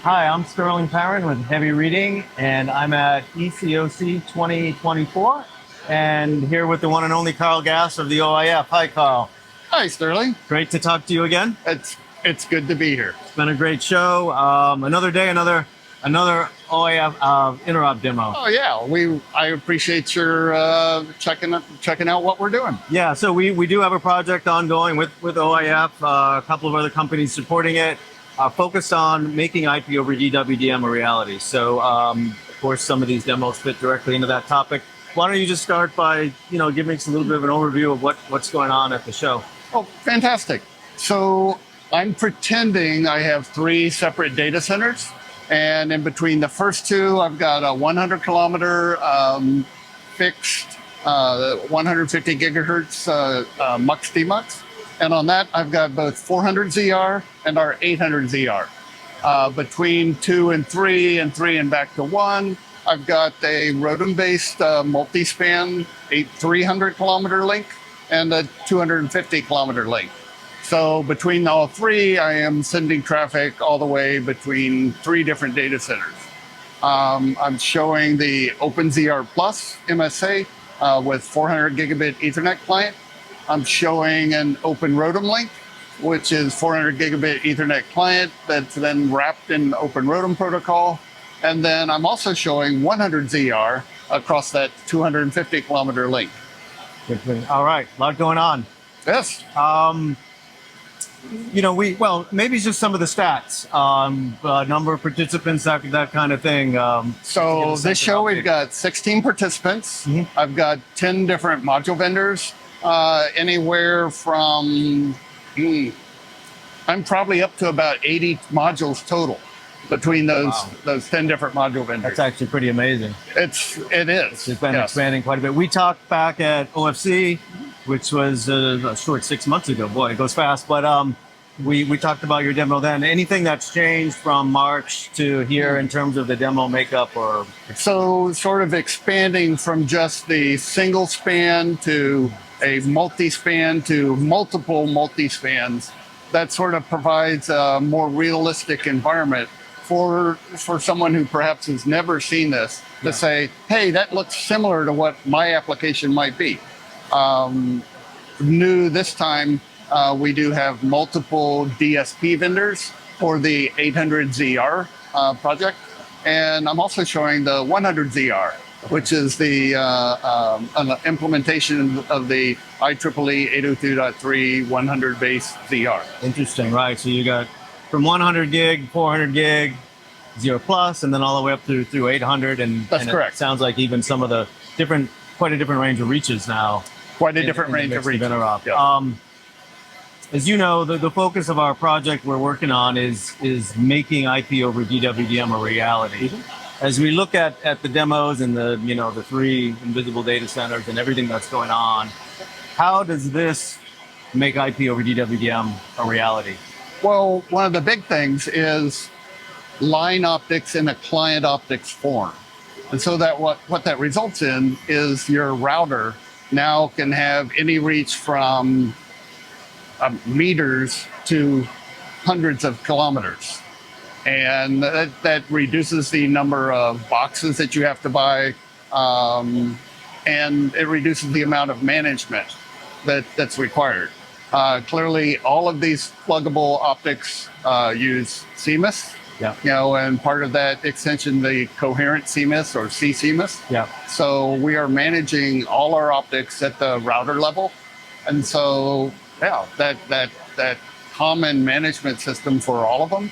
Hi, I'm Sterling Perrin with Heavy Reading, and I'm at ECOC 2024, and here with the one and only Karl of the OIF. Hi, Karl. Hi, Sterling. Great to talk to you again. It's good to be here. It's been a great show. Another day, another OIF interop demo. Oh yeah, I appreciate your checking out what we're doing. Yeah, so we do have a project ongoing with OIF, a couple of other companies supporting it. Focused on making IP over DWDM a reality. So, of course, some of these demos fit directly into that topic. Why don't you just start by, giving us a little bit of an overview of what's going on at the show? Oh, fantastic. So I'm pretending I have 3 separate data centers. And in between the first 2, I've got a 100 kilometer fixed 150 gigahertz MUX DMUX. And on that, I've got both 400 ZR and our 800 ZR. Between 2 and 3 and 3 and back to 1, I've got a ROADM-based multi-span 300 kilometer link and a 250 kilometer link. So between all 3, I am sending traffic all the way between 3 different data centers. I'm showing the OpenZR Plus MSA with 400 gigabit Ethernet client. I'm showing an Open ROADM link, which is 400 gigabit Ethernet client that's then wrapped in Open ROADM protocol. And then I'm also showing 100 ZR across that 250 kilometer link. All right, a lot going on. Yes. Maybe just some of the stats, number of participants, that kind of thing. So this show, we've got 16 participants. Mm-hmm. I've got 10 different module vendors. Anywhere from, I'm probably up to about 80 modules total between those 10 different module vendors. That's actually pretty amazing. It is. It's been expanding quite a bit. We talked back at OFC, which was a short 6 months ago. Boy, it goes fast. But we talked about your demo then. Anything that's changed from March to here in terms of the demo makeup or? So sort of expanding from just the single span to a multi-span to multiple multi-spans, that sort of provides a more realistic environment for someone who perhaps has never seen this to say, hey, that looks similar to what my application might be. New this time, we do have multiple DSP vendors for the 800 ZR project. And I'm also showing the 100 ZR, which is the implementation of the IEEE 802.3 100 base ZR. Interesting, right? So you got from 100 gig, 400 gig, 0 plus, and then all the way up through 800. That's correct. It sounds like even some of the quite a different range of reaches now. Quite a different range of reaches. Yeah. As you know, the focus of our project we're working on is making IP over DWDM a reality. As we look at the demos and the 3 invisible data centers and everything that's going on, how does this make IP over DWDM a reality? Well, one of the big things is line optics in a client optics form. And so that what that results in is your router now can have any reach from meters to hundreds of kilometers. And that reduces the number of boxes that you have to buy, and it reduces the amount of management that's required. Clearly, all of these pluggable optics use CMIS. Yeah. And part of that extension, the Coherent CMIS or CCMIS. Yeah. So we are managing all our optics at the router level, and so that common management system for all of them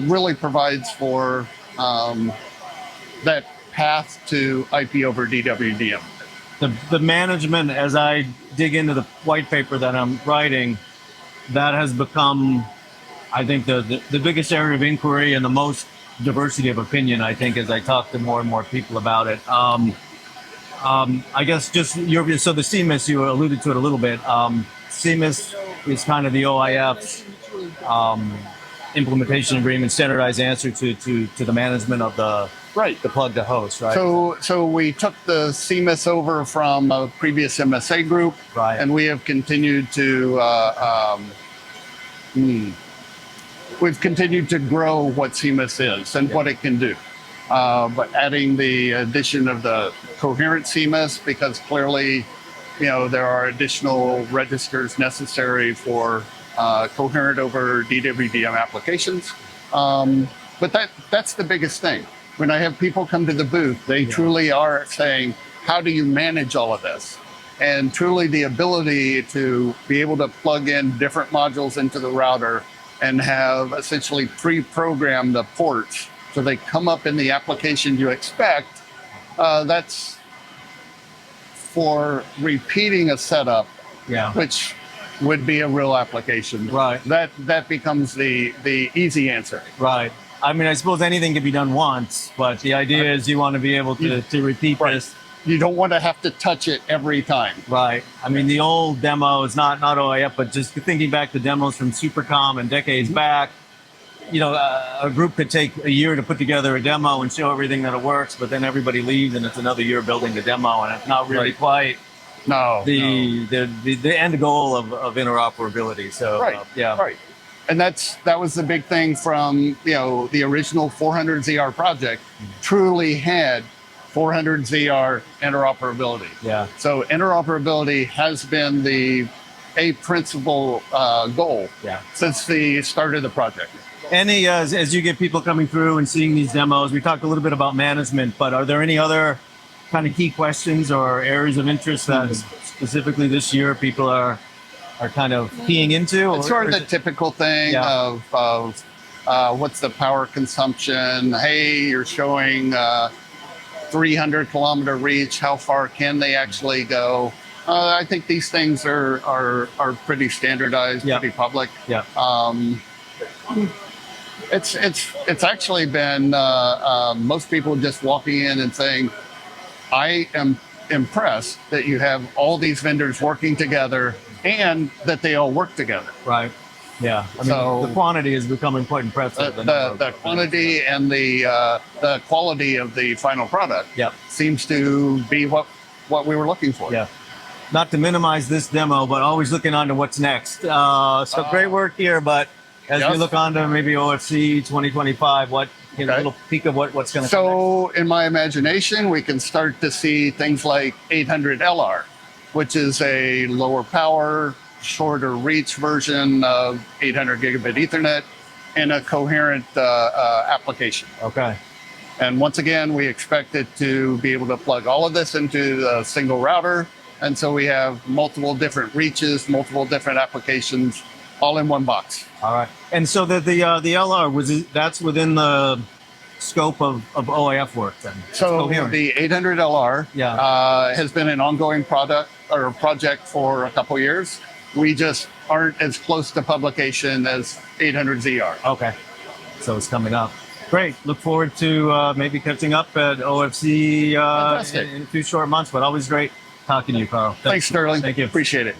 really provides for that path to IP over DWDM. The management, as I dig into the white paper that I'm writing, that has become, I think, the biggest area of inquiry and the most diversity of opinion, I think, as I talk to more and more people about it. I guess just so the CMIS, you alluded to it a little bit. CMIS is kind of the OIF's implementation agreement, standardized answer to the management of the plug to host, right? So we took the CMIS over from a previous MSA group, and we have continued to we've continued to grow what CMIS is and what it can do. But adding the addition of the Coherent CMIS, because clearly, there are additional registers necessary for Coherent over DWDM applications. But that's the biggest thing. When I have people come to the booth, they truly are saying, how do you manage all of this? And truly the ability to be able to plug in different modules into the router and have essentially pre-programmed the ports so they come up in the application you expect, that's for repeating a setup, which would be a real application. Right. That becomes the easy answer. Right. I mean, I suppose anything can be done once, but the idea is you want to be able to repeat this. You don't want to have to touch it every time. Right. I mean, the old demos, not OIF, but just thinking back to demos from Supercom and decades back, a group could take a year to put together a demo and show everything that it works, but then everybody leaves and it's another year building the demo, and it's not really quite the end goal of interoperability. So Right. And that was the big thing from the original 400ZR project. Truly had 400ZR interoperability. Yeah. So interoperability has been a principal goal since the start of the project. Any as you get people coming through and seeing these demos, we talked a little bit about management, but are there any other kind of key questions or areas of interest that specifically this year people are kind of keying into? It's sort of the typical thing of what's the power consumption? Hey, you're showing 300 kilometer reach. How far can they actually go? I think these things are pretty standardized, pretty public. Yeah. It's actually been most people just walking in and saying, I am impressed that you have all these vendors working together and that they all work together. Right. Yeah. I mean, the quantity is becoming quite impressive. The quantity and the quality of the final product seems to be what we were looking for. Yeah. Not to minimize this demo, but always looking on to what's next. So great work here, but as we look on to maybe OFC 2025, a little peek of what's going to come So in my imagination, we can start to see things like 800 LR, which is a lower power, shorter reach version of 800 gigabit Ethernet in a coherent application. Okay. And once again, we expect it to be able to plug all of this into a single router. And so we have multiple different reaches, multiple different applications, all in one box. All right. And so the LR, that's within the scope of OIF work then? So the 800 LR has been an ongoing project for a couple years. We just aren't as close to publication as 800ZR. Okay. So it's coming up. Great. Look forward to maybe catching up at OFC in a few short months, but always great talking to you, Karl. Thanks, Sterling. Thank you. Appreciate it.